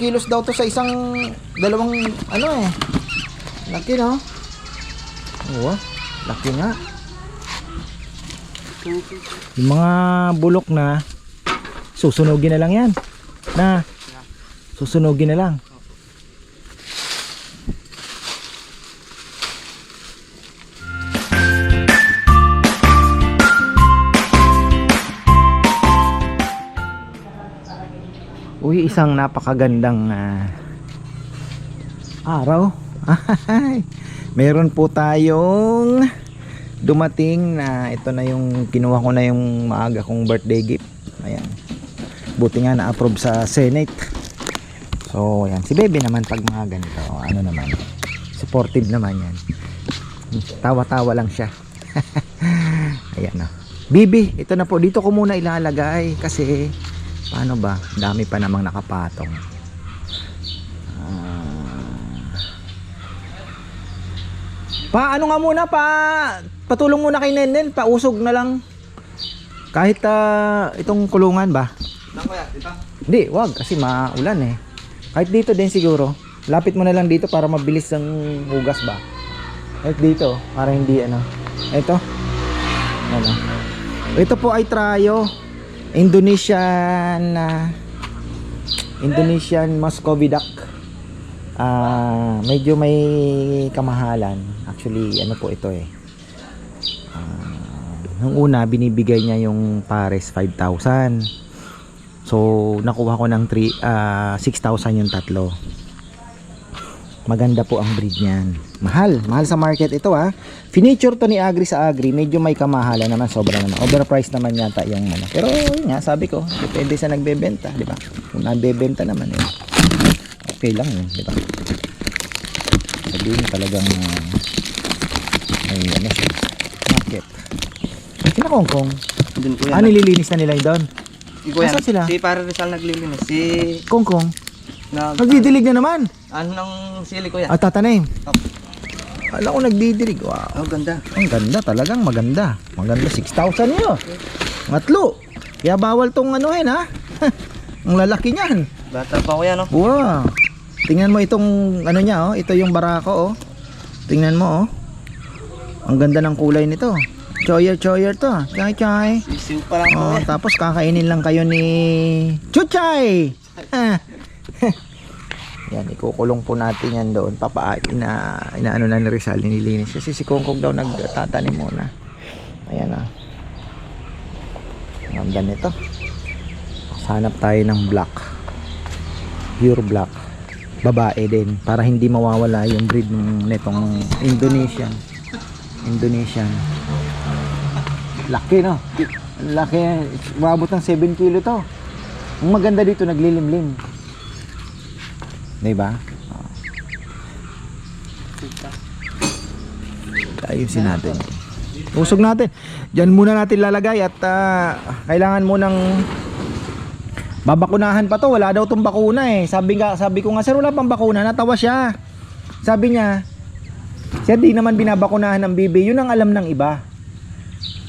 kilos daw to sa isang dalawang ano eh. Laki no? Oo, laki nga. Yung mga bulok na susunugin na lang yan. Na susunugin na lang. Uy, isang napakagandang araw. Meron po tayong dumating na ito na yung kinuha ko na yung maaga kong birthday gift. Ayan. Buti nga na-approve sa Senate. So, ayan. Si Bebe naman pag mga ganito, ano naman, supportive naman yan. Tawa-tawa lang siya. Ayan o. Bibi, ito na po. Dito ko muna ilalagay kasi paano ba? Dami pa namang nakapatong. Paano nga muna patulong muna kay Nenen, pausog na lang. Kahit itong kulungan ba? Dito? Hindi, wag kasi maulan eh. Kahit dito din siguro. Lapit mo na lang dito para mabilis ang hugas ba. Kahit dito para hindi ano. Ito. Ano. Ito po ay Trayo. Indonesian Muscovy duck. Medyo may kamahalan. Actually, ano po ito eh. Nung una binibigay niya yung pares 5,000. So, nakuha ko ng 6,000 yung tatlo. Maganda po ang breed niyan. Mahal sa market ito ah. Finiture to ni Agri sa Agri, medyo may kamahalan naman, sobra naman. Overpriced naman yata yung ano. Pero yun nga, sabi ko, depende sa nagbebenta, di ba? Kung nagbebenta naman eh, okay lang yun, di ba? Sabihin talagang may ano siya, market. Sina Kongkong? Dun po yan. Nililinis na nila yun doon? Nasaan sila? Si Para Rizal naglilinis. Si Kongkong? Nagdidilig na naman. ano ng sili ko yan? Tatanim. Alam ko nagdidilig. Wow. Oh, ganda. Ang ganda talagang maganda. Maganda 6,000 yun. Matlo. Kaya bawal tong ano eh ha. Ang lalaki niyan. Bata pa ko yan, oh. Wow. Tingnan mo itong ano niya oh. Ito yung barako oh. Tingnan mo oh. Ang ganda ng kulay nito. Choyer to. Chay. Sisiw pa lang po yan. Tapos kakainin lang kayo ni Chuchay. Yan, ikukulong po natin yan doon. Inaano na ni Rizal, nililinis. Kasi si Kongkong daw nagtatanim muna. Ayan ah. Ang ganda nito. Hanap tayo ng black. Pure black. Babae din. Para hindi mawawala yung breed nitong Indonesian. Laki no? Laki. Mabot ng 7 kilo to. Ang maganda dito, naglilimlim. Diba? Ayusin natin. Usog natin. Diyan muna natin lalagay at kailangan mo ng babakunahan pa to. Wala daw tong bakuna eh. Sabi ko nga, sir, wala pang bakuna. Natawa siya. Sabi niya, siya di naman binabakunahan ng bibi. Yun ang alam ng iba.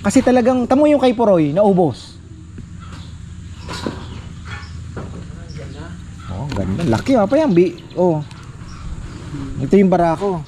Kasi talagang, tamo yung kay Poroy, naubos. Oh, ganda. Laki pa yan, bi. Oh. Ito yung barako.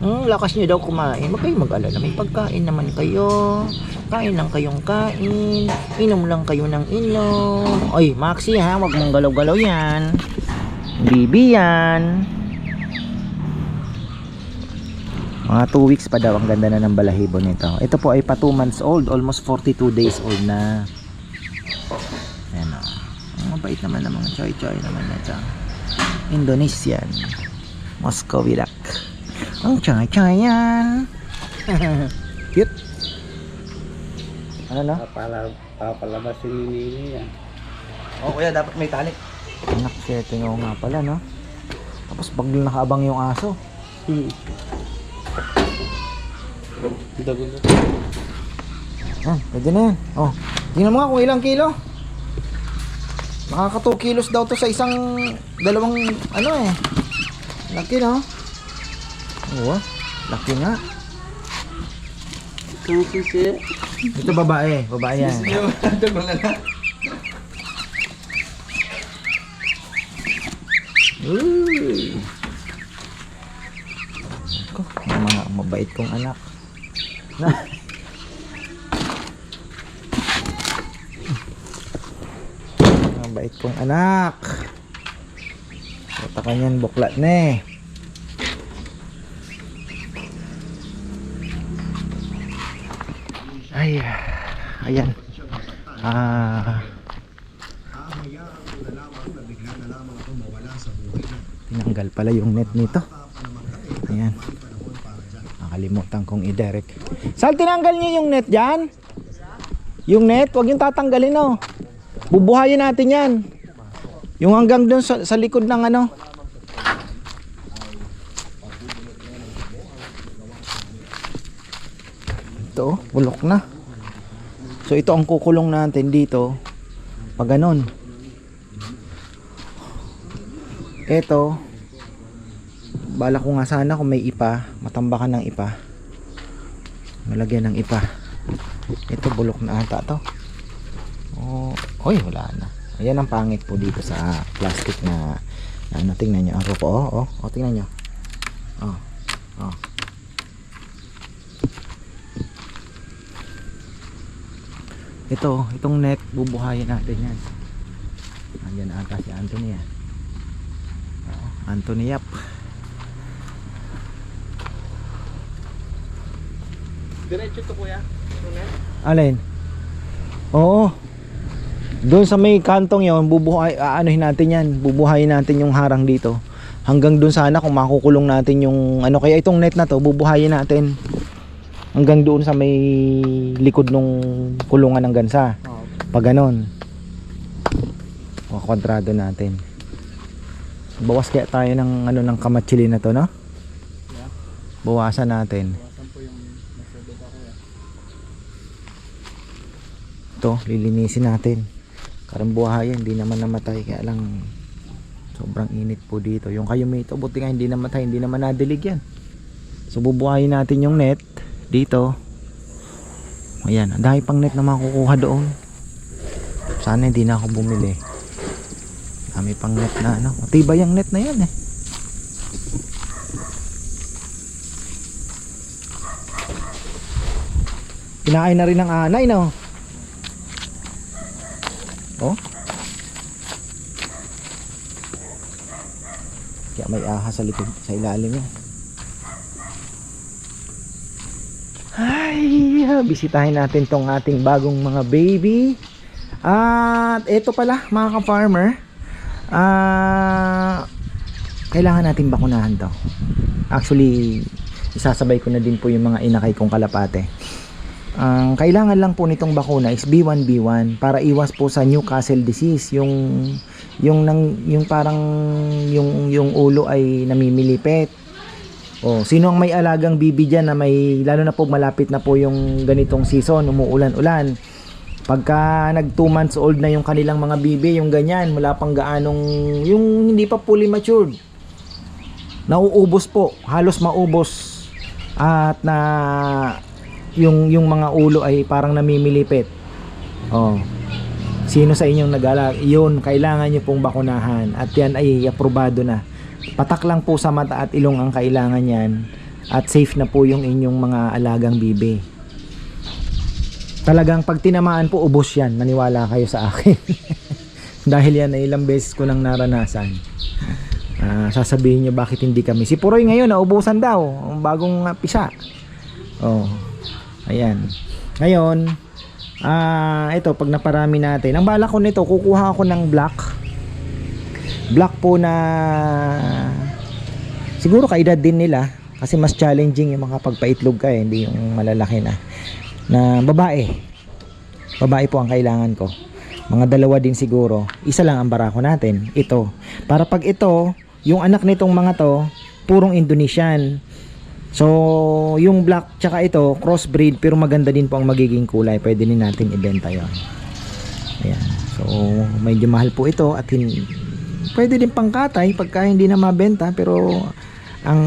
Lakas niyo daw kumain. Huwag kayong mag-alala. May pagkain naman kayo. Kain lang kayong kain. Inom lang kayo ng inom. Oy, Maxi ha. Huwag mong galaw-galaw yan. Bibi yan. Mga 2 weeks pa daw. Ang ganda na ng balahibo nito. Ito po ay pa 2 months old. Almost 42 days old na. Ayan o. Ang mabait naman ng mga choy-choy naman na ito. Indonesian Muscovy duck. Ang choy-choy yan. Cute. Ano na? Papalabas yung nini yan. Oh, kuya, dapat may tali. Anak, setting ako nga pala, no? Tapos pag nakaabang yung aso. Pwede na yan. Oh, tingnan mo nga kung ilang kilo. Makaka 2 kilos daw to sa isang dalawang ano eh. Laki no? Oo, laki nga. Sisi. Ito babae, babae yan. Ito mga na. Uy. Ako, mga mabait kong anak. Mabait kong anak. Ito kanyan buklat na eh. Ay, ayan. Tinanggal pala yung net nito. Ayan. Nakalimutan kong i-direct. Sal, tinanggal niyo yung net dyan? Yung net, huwag yung tatanggalin oh. Bubuhayin natin yan. Yung hanggang doon sa likod ng ano. Ito, bulok na. So ito ang kukulong natin dito. Pag ganon. Ito, bala ko nga sana kung may ipa, matambakan ng ipa. Malagyan ng ipa. Ito bulok na ata to. Oh, oy, wala na. Ayan ang pangit po dito sa plastic na ano, tingnan nyo. Tingnan nyo. Oh. Itong net, bubuhayin natin yan. Andyan ata si Anthony yan. Anthony Yap. Diretso to kuya. Alin? Oo. Doon sa may kantong yon, aanohin natin yan. Bubuhayin natin yung harang dito. Hanggang doon sana kung makukulong natin yung ano, kaya itong net na to, bubuhayin natin. Hanggang doon sa may likod nung kulungan ng gansa. Pag ganon. Kwadrado natin. Bawas kaya tayo ng ano, ng kamatsili na to, no? Bawasan natin. Ito, lilinisin natin. Karambuhayan, hindi naman namatay, kaya lang sobrang init po dito. Yung kayumi ito, buti nga hindi namatay, hindi naman nadilig yan. So bubuhayin natin yung net dito. Ayan, ang dami pang net na makukuha doon. Sana hindi na ako bumili. Dami pang net na ano, matibay yung net na yan eh. Kinain na rin ng anay, no? Oh. Kaya may ahas sa likod, sa ilalim yan. Ay, bisitahin natin tong ating bagong mga baby. At eto pala mga ka-farmer, kailangan natin bakunahan to. Actually, isasabay ko na din po yung mga inakay kong kalapate. Ang kailangan lang po nitong bakuna is B1B1 para iwas po sa Newcastle disease, yung parang yung ulo ay namimilipit. Oh, sino ang may alagang bibi diyan na may, lalo na po malapit na po yung ganitong season, umuulan-ulan. Pagka nag 2 months old na yung kanilang mga bibi, yung ganyan, wala pang gaanong, yung hindi pa fully matured, nauubos po, halos maubos, at na yung mga ulo ay parang namimilipit. Oh. Sino sa inyong nag-alaga? Yun, kailangan nyo pong bakunahan. At yan ay aprobado na. Patak lang po sa mata at ilong ang kailangan yan. At safe na po yung inyong mga alagang bibi. Talagang pag tinamaan po, ubos yan. Maniwala kayo sa akin. Dahil yan ay ilang beses ko nang naranasan. Sasabihin nyo bakit hindi kami. Si Puroy ngayon, naubusan daw. Ang bagong pisa. Oh. Ayan. Ngayon, ito pag naparami natin, ang bala ko nito, kukuha ako ng black po na siguro kaedad din nila, kasi mas challenging yung mga pagpaitlog ka eh, hindi yung malalaki na babae po ang kailangan ko. Mga 2 din siguro, isa lang ang barako natin, ito, para pag ito, yung anak nitong mga to purong Indonesian. So, yung black tsaka ito, crossbreed, pero maganda din po ang magiging kulay. Pwede din natin ibenta yon. Ayan. So medyo mahal po ito at pwede din pangkatay pagka hindi na mabenta, pero ang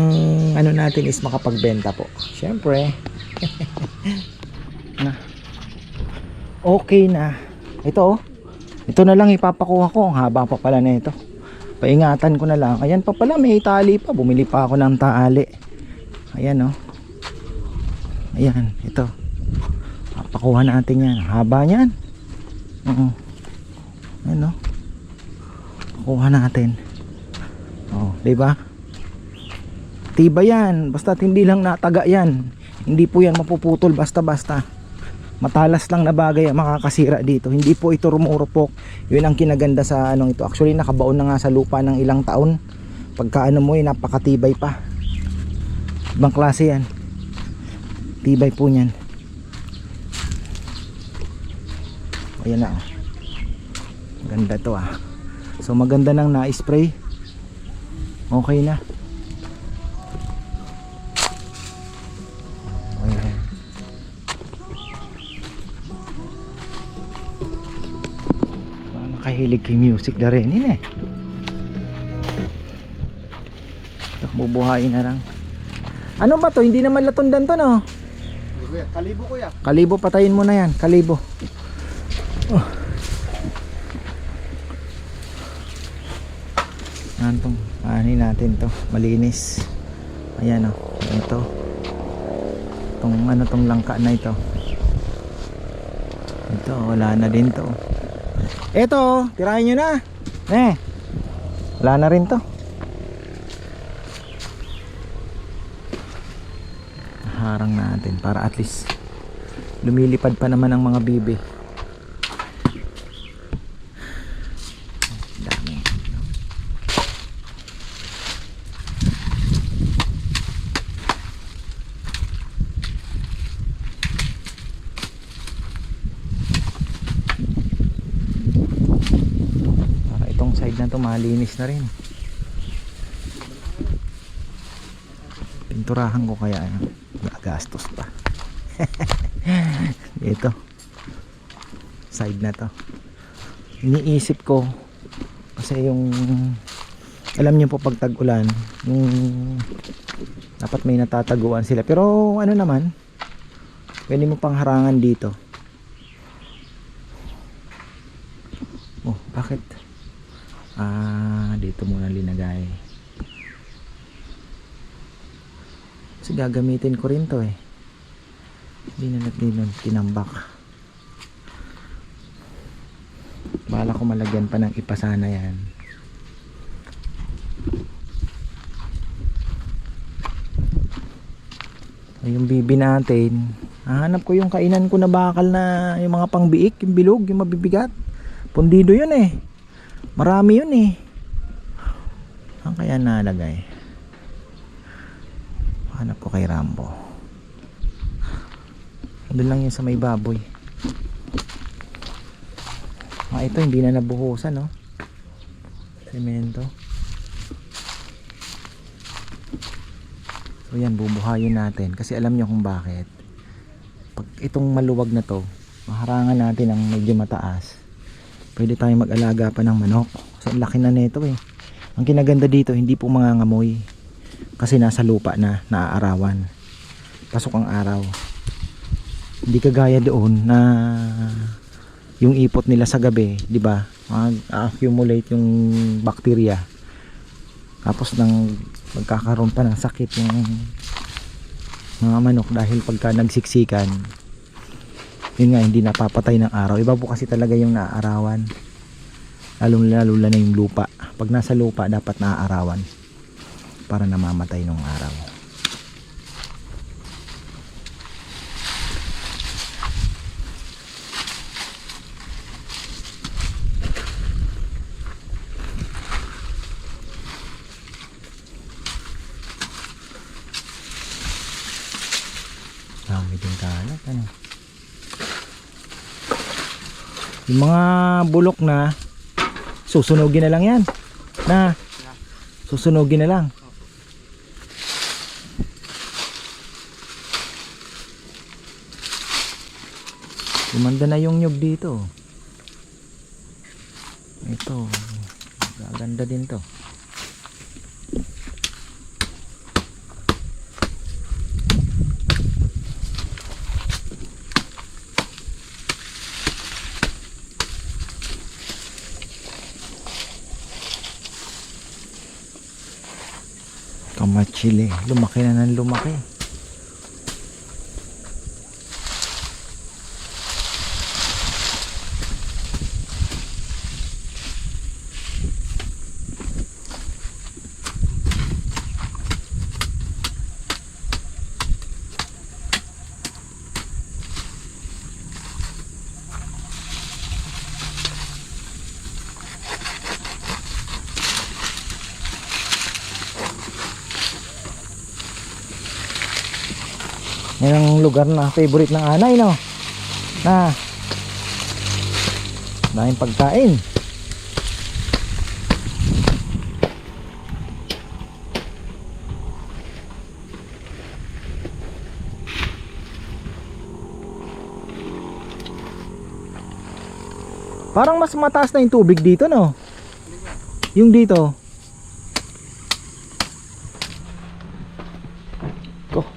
ano natin is makapagbenta po. Syempre. Na. Okay na. Ito oh. Ito na lang ipapakuha ko. Ang haba pa pala na ito. Paingatan ko na lang. Ayan pa pala, may tali pa. Bumili pa ako ng tali. Ayan oh. Ayan, ito. Papakuha natin yan. Haba niyan. Ayan oh. Pakuha natin. Oh, 'di ba? Tiba yan. Basta hindi lang nataga yan. Hindi po yan mapuputol basta-basta. Matalas lang na bagay ang makakasira dito. Hindi po ito rumurupok. Yun ang kinaganda sa anong ito. Actually nakabaon na nga sa lupa ng ilang taon. Pagka ano mo napakatibay pa. Ibang klase yan. Tibay po niyan. Ayan na. Ganda to ah. So maganda nang na-spray. Okay na. Kahilig kay music na rin eh. Bubuhayin na lang. Ano ba to? Hindi naman latundan to no? Kalibo kuya. Kalibo, patayin mo na yan. Kalibo. Oh. Antong anin natin to. Malinis. Ayan oh. Ito. Tong ano tong langka na ito. Ito wala na din to. Eto, tirahin nyo na. Wala na rin to. Harang natin para at least lumilipad pa naman ang mga bibi. Dami. Side na to malinis na rin. Pinturahan ko kaya gastos pa. Ito side na to iniisip ko kasi yung alam niyo po pag tag-ulan yung dapat may natataguan sila, pero ano naman pwede mo pang harangan dito. Oh bakit dito muna linagay kasi gagamitin ko rin to eh. Hindi na natin tinambak. Bala ko malagyan pa ng ipasana yan. Yung bibi natin, hahanap ko yung kainan ko na bakal na yung mga pangbiik, yung bilog, yung mabibigat. Pundido yun eh. Marami yun eh. Saan kaya nalagay? Hanap ko kay Rambo. Doon lang yun sa may baboy. Ito hindi na nabuhusan no. Semento. So yan bubuhayin natin. Kasi alam nyo kung bakit. Pag itong maluwag na to, maharangan natin ang medyo mataas. Pwede tayong mag-alaga pa ng manok. So laki na nito eh. Ang kinaganda dito, hindi po mangangamoy. Kasi nasa lupa na, naaarawan. Pasok ang araw. Hindi kagaya doon na yung ipot nila sa gabi, di ba? Mag-accumulate yung bacteria. Tapos nang magkakaroon pa ng sakit yung mga manok dahil pagka nagsiksikan, yun nga, hindi napapatay ng araw. Iba po kasi talaga yung naaarawan. Lalo na yung lupa. Pag nasa lupa dapat naaarawan para namamatay ng araw. Dami din kalat ano. Yung mga bulok na susunugin na lang yan. Susunugin na lang. Gumanda na yung nyug dito. Ito, gaganda din to. Kamachili, lumaki na ng lumaki. Yan ang lugar na favorite ng anay, no? Na daming pagkain. Parang mas mataas na yung tubig dito, no? Yung dito.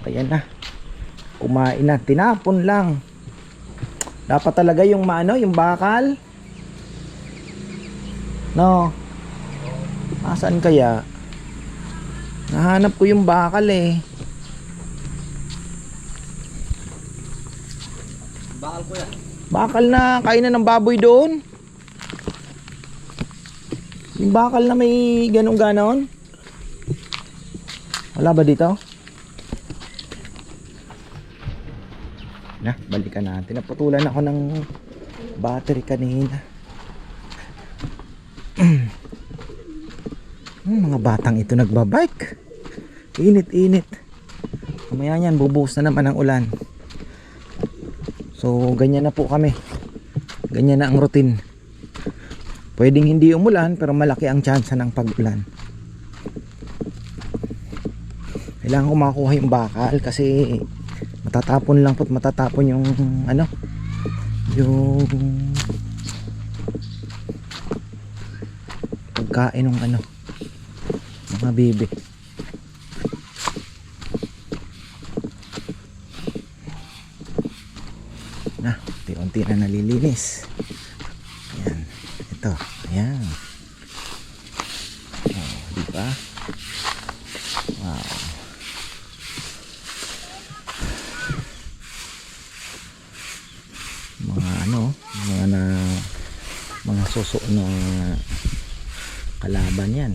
Ayan na. Kumain na, tinapon lang. Dapat talaga yung yung bakal. No. Nasaan kaya? Nahanap ko yung bakal eh. Bakal ko yan. Bakal na kainan ng baboy doon. Yung bakal na may ganong-ganon. Wala ba dito? Na, balikan natin. Naputulan ako ng battery kanina. Mga batang ito nagbabike. Init-init. Mamaya yan, bubuhos na naman ang ulan. So, ganyan na po kami. Ganyan na ang routine. Pwedeng hindi umulan, pero malaki ang chance ng pag-ulan. Kailangan ko makuha yung bakal kasi matatapon lang po't matatapon yung yung pagkain ng mga bibi. Na, unti-unti na nalilinis. Ayan, ito, ayan. Oh, diba? Wow. Mga suso na kalaban yan.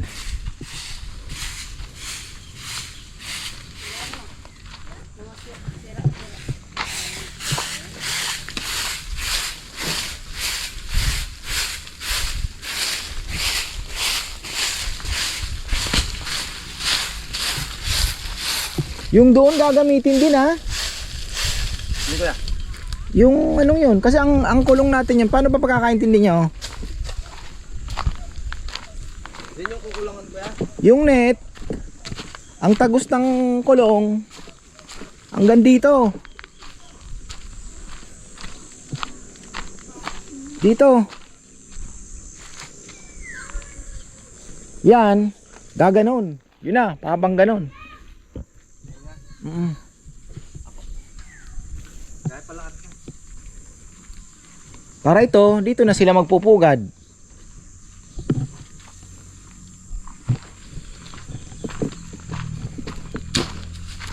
Yung doon gagamitin din ha. Hindi ko ya. Yung anong yun? Kasi ang kulong natin yan, paano ba pagkakaintindi nyo? Yan yung kukulangan ko ya. Yung net, ang tagos ng kulong hanggang dito. Dito. Yan, gaganon. Yun na, pabang ganon. Para ito, dito na sila magpupugad.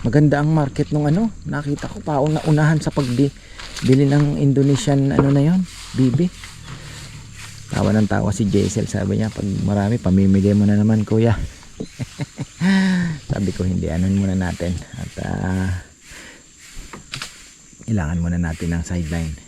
Maganda ang market nung nakita ko unahan sa pagbili ng Indonesian na yon, bibi. Tawa ng tawa si Jaisel, sabi niya pag marami pamimigay mo na naman kuya. Sabi ko hindi, muna natin at kailangan muna natin ng sideline.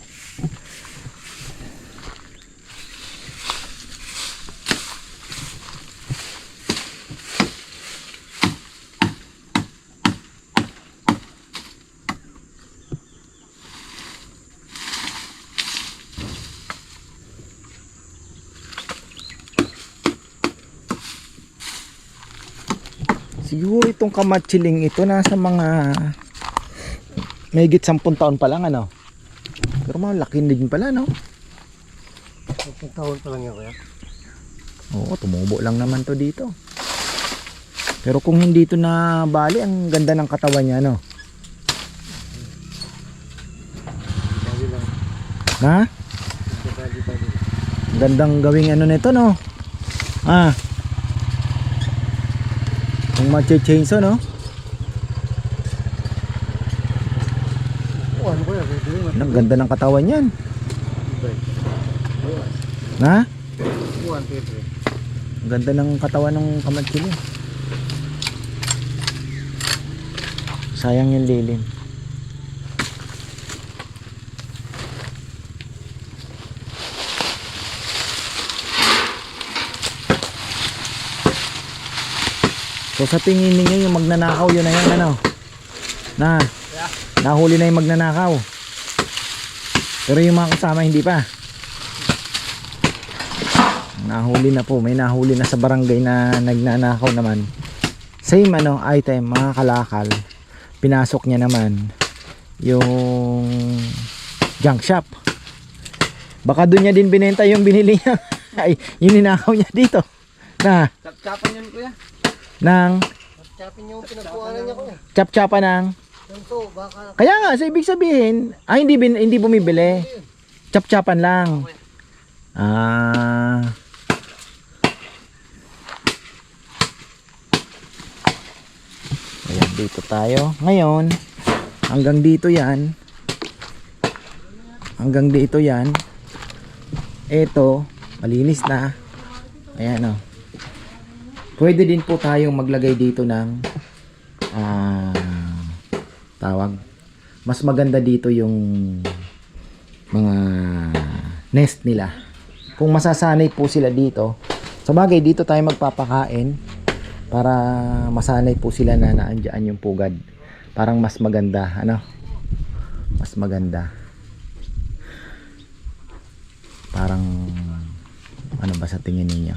Siguro itong kamachiling ito nasa mga mahigit 10 taon pa lang Pero malaki din pala 10 taon pa lang yan kuya. Oo, tumubo lang naman to dito. Pero kung hindi to na bali, ang ganda ng katawan niya, no? Ha? Gandang gawing ano nito, no? Kung mache-chainsaw, no? Ano ko yan? Ang ganda ng katawan yan. Ha? Ang ganda ng katawan ng kamatchili. Sayang yung lilim. So sa tingin ninyo yung magnanakaw yun na yan, ano? Nahuli na yung magnanakaw. Pero yung mga kasama hindi pa. Nahuli na po, may nahuli na sa barangay na nagnanakaw naman. Same ano, item, mga kalakal. Pinasok niya naman yung junk shop. Baka doon niya din binenta yung binili niya. Ay, yung ninakaw niya dito. Chap-chapan yun kuya. Chapin yung pinagkuhanan niya kuya. Chap-chapa ng. Ganito, baka Kaya nga, so ibig sabihin, hindi bumibili. Chap-chapan lang. Ayan, dito tayo. Ngayon, hanggang dito yan. Hanggang dito yan. Ito, malinis na. Ayan o. Pwede din po tayong maglagay dito ng tawag. Mas maganda dito yung mga nest nila. Kung masasanay po sila dito, sabagay dito tayo magpapakain para masanay po sila na naandyan yung pugad. Parang mas maganda, ano? Mas maganda. Parang ano ba sa tingin ninyo?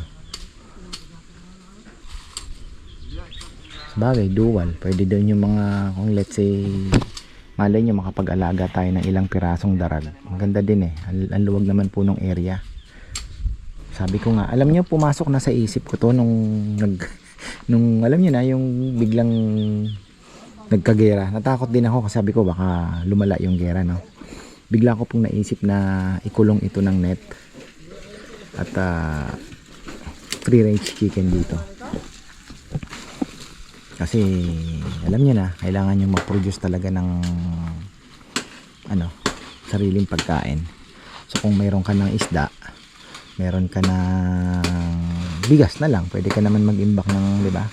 Sabagay, dual. Pwede din yung mga, kung let's say, malay nyo makapag-alaga tayo ng ilang pirasong darag. Maganda din eh. Ang luwag naman po ng area. Sabi ko nga, alam nyo, pumasok na sa isip ko to nung alam nyo na, yung biglang nagkagera. Natakot din ako kasi sabi ko baka lumala yung gera, no? Bigla ko pong naisip na ikulong ito ng net at free range chicken dito. Kasi alam niyo na, kailangan nyo mag-produce talaga ng ano, sariling pagkain. So kung mayroon ka ng isda, meron ka ng bigas na lang, pwede ka naman mag-imbak ng, di ba?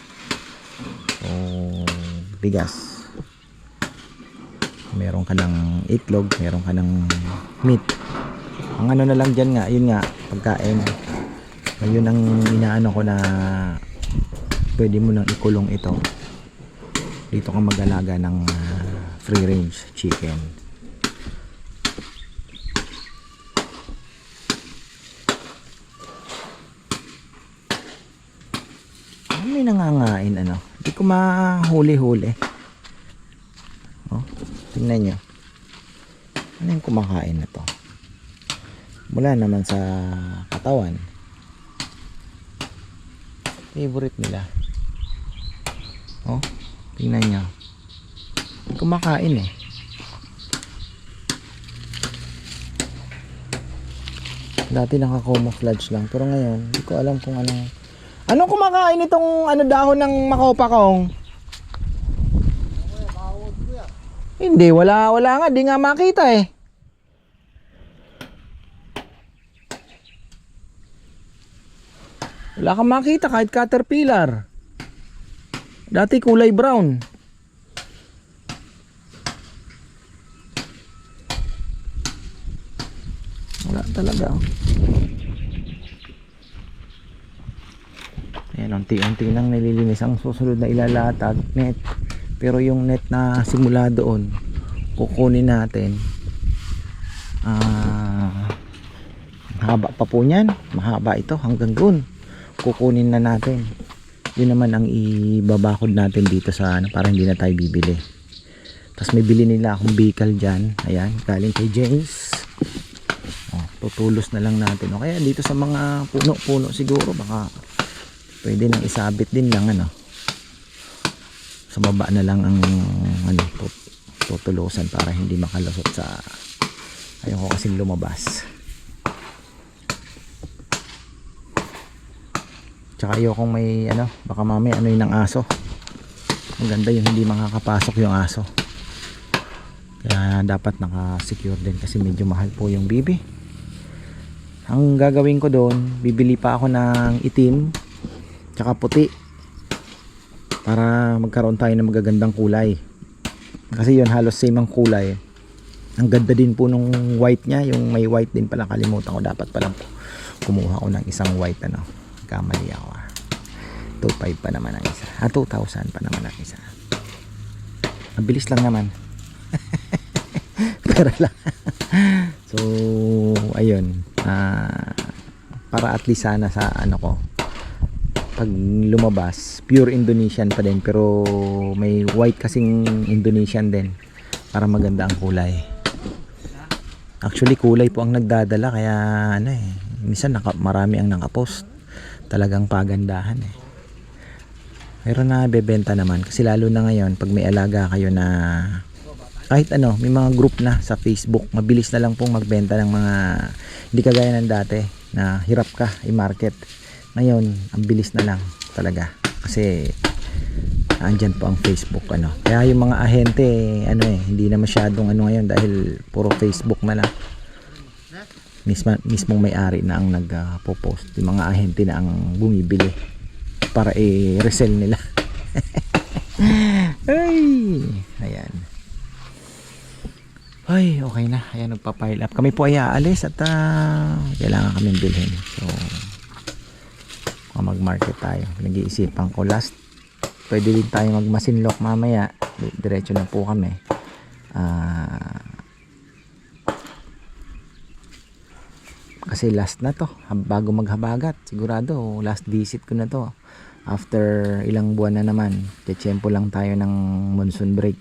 O bigas. Meron ka ng itlog, meron ka ng meat. Ang ano na lang dyan nga, yun nga, pagkain. Yun ang inaano ko na pwede mo nang ikulong ito. Dito ka mag-alaga ng free range chicken. May nangangain ano. Hindi ko mahuli-huli. Oh, tingnan nyo. Ano yung kumakain na to? Mula naman sa katawan. Favorite nila. Oh, tingnan nyo. Kumakain eh. Dati naka-camouflage lang. Pero ngayon, hindi ko alam kung anong kumakain itong dahon ng makopa kong? Hindi, wala nga. Di nga makita eh. Wala kang makita kahit caterpillar. Dati kulay brown. Wala talaga. Ayan, unti-unti nang nililinis. Ang susunod na ilalatag, net. Pero yung net na simula doon, kukunin natin. Mahaba pa po niyan. Mahaba ito hanggang doon. Kukunin na natin. Yun naman ang ibabakod natin dito sa para hindi na tayo bibili. Tapos may bili nila akong bikal dyan. Ayan, galing kay James. tutulos na lang natin. O kaya dito sa mga puno-puno siguro baka pwede nang isabit din lang ano. Sa baba na lang ang ano, tutulusan para hindi makalusot sa ayoko kasing lumabas. Tsaka ayokong may ano, baka mamaya ano yun ng aso. Maganda yung hindi makakapasok yung aso. Kaya dapat naka-secure din kasi medyo mahal po yung bibi. Ang gagawin ko doon, bibili pa ako ng itim tsaka puti para magkaroon tayo ng magagandang kulay. Kasi yun halos same ang kulay. Ang ganda din po nung white nya, yung may white din pala, kalimutan ko, dapat pala po kumuha ko ng isang white ano. Kamali ako 2,500 pa naman ang isa. 2,000 pa naman ang isa. Mabilis lang naman. Pero lang. So ayun, para at least sana sa ano ko, pag lumabas pure Indonesian pa din pero may white kasing Indonesian din para maganda ang kulay. Actually kulay po ang nagdadala kaya ano minsan marami ang nakapost, talagang pagandahan pero nabebenta naman kasi lalo na ngayon pag may alaga kayo na kahit ano, may mga group na sa Facebook, mabilis na lang pong magbenta ng mga hindi kagaya ng dati na hirap ka i-market. Ngayon ang bilis na lang talaga kasi andyan po ang Facebook ano. Kaya yung mga ahente ano hindi na masyadong ano ngayon dahil puro Facebook na lang. Mismong may-ari na ang nagpo-post. Yung mga ahente na ang bumibili para i-resell nila. Ay, ayan. Ay, okay na. Ayan, nagpa-pile up. Kami po ay aalis at kailangan kaming bilhin. So mag-market tayo. Nag-iisipan ko last. Pwede din tayo mag-masinlock mamaya. Diretso na po kami. Kasi last na to. Bago maghabagat. Sigurado, last visit ko na to. After ilang buwan na naman. Tiyempo lang tayo ng monsoon break.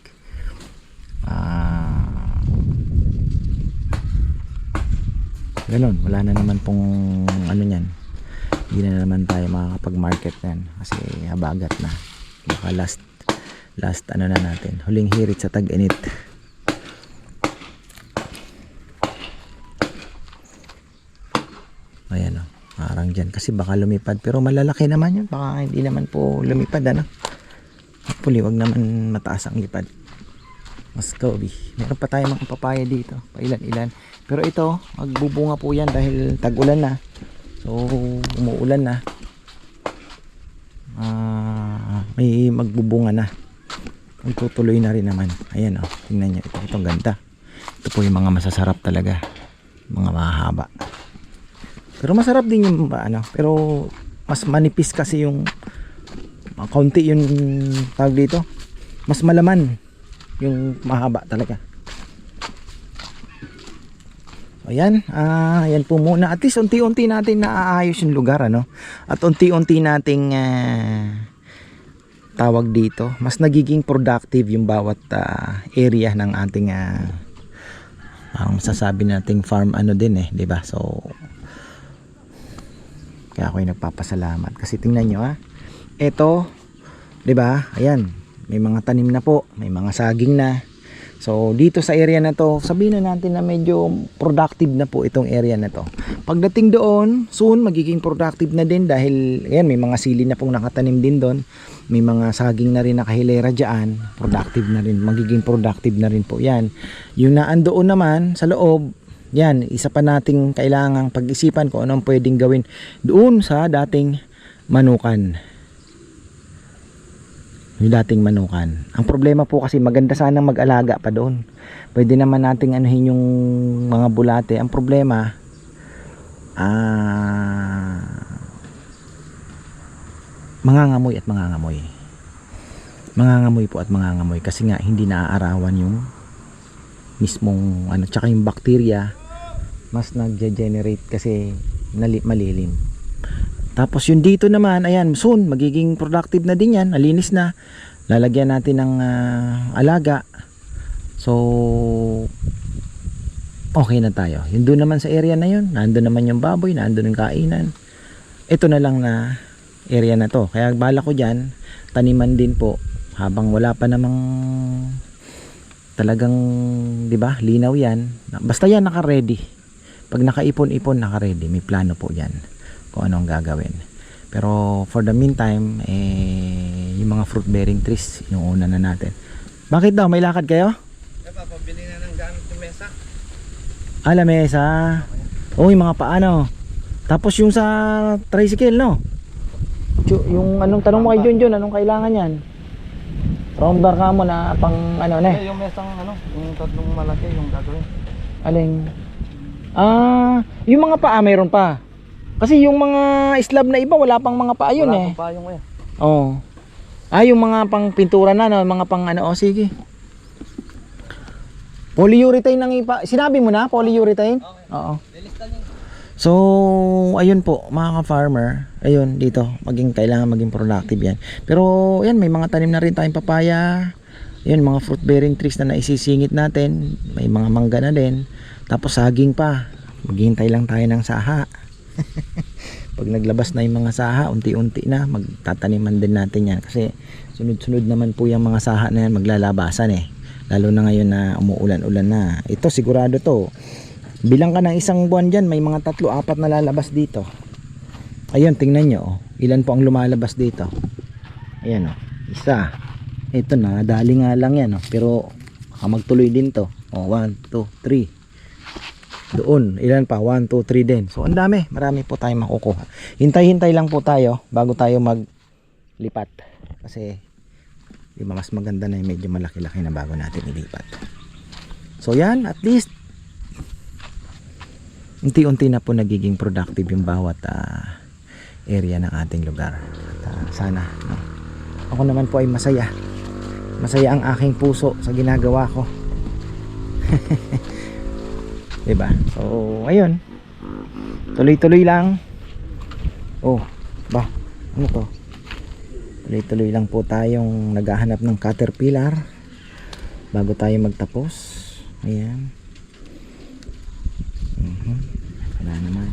Ganon. Wala na naman pong ano nyan. Hindi na naman tayo makakapag-market yan. Kasi habagat na. Baka last ano na natin. Huling hirit sa tag-init. Ayan o. Parang dyan. Kasi baka lumipad. Pero malalaki naman yun. Baka hindi naman po lumipad. Ano? Hopefully wag naman mataas ang lipad. Muscovy. Meron pa tayo mga papaya dito. Pailan-ilan. Pero ito, magbubunga po yan dahil tag-ulan na. So, umuulan na. May magbubunga na. Magtutuloy na rin naman. Ayan o. Tingnan nyo. Itong ganda. Ito po yung mga masasarap talaga. Mga mahaba. Pero masarap din yung ano. Pero mas manipis kasi yung kaunti yung tawag dito. Mas malaman yung mahaba talaga. Ayan, ayan po muna. At least unti-unti natin naaayos yung lugar ano. At unti-unti nating tawag dito, mas nagiging productive yung bawat area ng ating ang masasabi nating farm ano din 'di ba? So kaya ako ay nagpapasalamat kasi tingnan niyo ito, 'di ba? Ayan, may mga tanim na po, may mga saging na. So dito sa area na to, sabihin na natin na medyo productive na po itong area na to. Pagdating doon, soon magiging productive na din dahil ayan, may mga sili na pong nakatanim din doon. May mga saging na rin nakahilera dyan. Productive na rin, magiging productive na rin po yan. Yung naandoon naman sa loob, yan, isa pa nating kailangang pag-isipan kung anong pwedeng gawin doon sa dating manukan. Yung dating manukan. Ang problema po kasi maganda sanang mag-alaga pa doon. Pwede naman nating anuhin yung mga bulate. Ang problema mangangamoy at mangangamoy. Mangangamoy po at mangangamoy kasi nga hindi naaarawan yung mismong ano, tsaka yung bacteria mas nagge-generate kasi malilim. Tapos yung dito naman, ayan, soon magiging productive na din yan, nalinis na. Lalagyan natin ng alaga. So okay na tayo. Yung doon naman sa area na yun, nandun naman yung baboy, nandun yung kainan. Ito na lang na area na to. Kaya bala ko dyan, taniman din po habang wala pa namang talagang, di ba, linaw yan. Basta yan naka-ready. Pag nakaipon-ipon, naka-ready. May plano po yan kung anong gagawin. Pero for the meantime, yung mga fruit bearing trees, inuuna na natin. Bakit daw? May lakad kayo? Pabili na ng gamit ng mesa. Lamesa. Oh, yung mga paano. Tapos yung sa tricycle, no? Yung anong tanong mo kay Junjun, anong kailangan yan? Rombar ka mo na pang ano na Yung mesang yung tatlong malaki yung gagawin. Aling? Yung mga paa mayroon pa. Kasi yung mga slab na iba wala pang mga paa yun Wala eh. pa yung kuya. Oh. Yung mga pang pintura na, no? Mga pang ano, sige. Polyurethane nang ipa. Sinabi mo na, polyurethane? Okay. Oo. Lilista niyo. So, ayun po, mga ka-farmer. Ayun, dito, kailangan maging productive yan. Pero, yan, may mga tanim na rin tayong papaya. Ayun, mga fruit bearing trees na naisisingit natin. May mga mangga na din. Tapos, saging pa. Maghihintay lang tayo ng saha. Pag naglabas na yung mga saha, unti-unti na, magtataniman din natin yan. Kasi, sunod-sunod naman po yung mga saha na yan, maglalabasan eh. Lalo na ngayon na umuulan-ulan na. Ito sigurado to. Bilang ka ng isang buwan dyan, may mga 3-4 na lalabas dito. Ayun, tingnan nyo. Oh. Ilan po ang lumalabas dito. Ayan o. Isa. Ito na, dali nga lang yan. Oh. Pero magtuloy din to. 1, 2, 3. Doon. Ilan pa? 1, 2, 3 din. So ang dami. Marami po tayong makukuha. Hintay-hintay lang po tayo bago tayo maglipat. Kasi diba, mas maganda na yung medyo malaki-laki na bago natin ilipat. So yan, at least unti-unti na po nagiging productive yung bawat area ng ating lugar. At, sana no? Ako naman po ay masaya ang aking puso sa ginagawa ko. Diba? So ayun, tuloy-tuloy lang. Ano to? Tuloy-tuloy lang po tayong naghahanap ng caterpillar bago tayo magtapos. Ayan. Wala naman.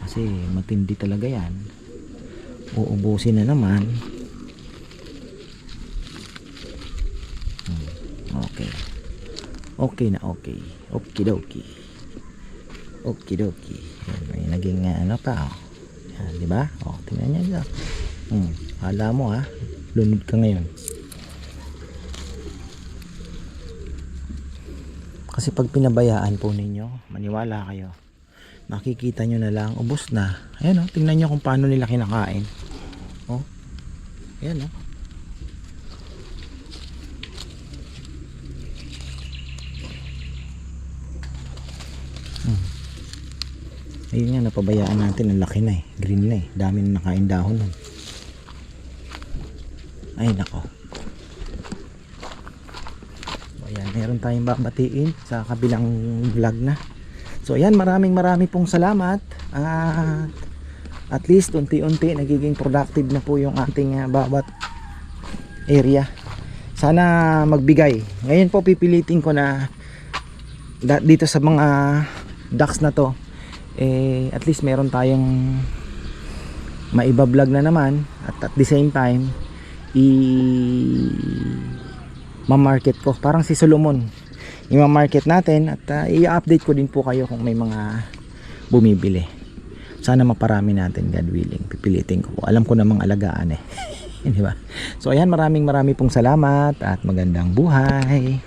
Kasi matindi talaga yan. Uubusin na naman. Okay. Okay na okay. Okidoki. Okidoki. Ayan, may naging ano pa. Yan, diba? Tingnan nyo dito. Hala mo lunod ka ngayon. Kasi pag pinabayaan po ninyo, maniwala kayo, makikita nyo na lang, ubos na. Ayan tingnan nyo kung paano nila kinakain. Ayan Ayun nga, napabayaan natin, ang laki na green na dami na nakain dahon nun. Ay nako. Ayan, meron tayong babatiin sa kabilang vlog na. So ayan, marami pong salamat. At least unti-unti nagiging productive na po yung ating bawat area. Sana magbigay. Ngayon po pipilitin ko na dito sa mga ducks na to, at least meron tayong maiba-vlog na naman, at the same time ma-market ko. Parang si Solomon, i-market natin at i-update ko din po kayo kung may mga bumibili. Sana maparami natin, God willing. Pipilitin ko po. Alam ko namang alagaan di ba? So ayan, maraming pong salamat at magandang buhay.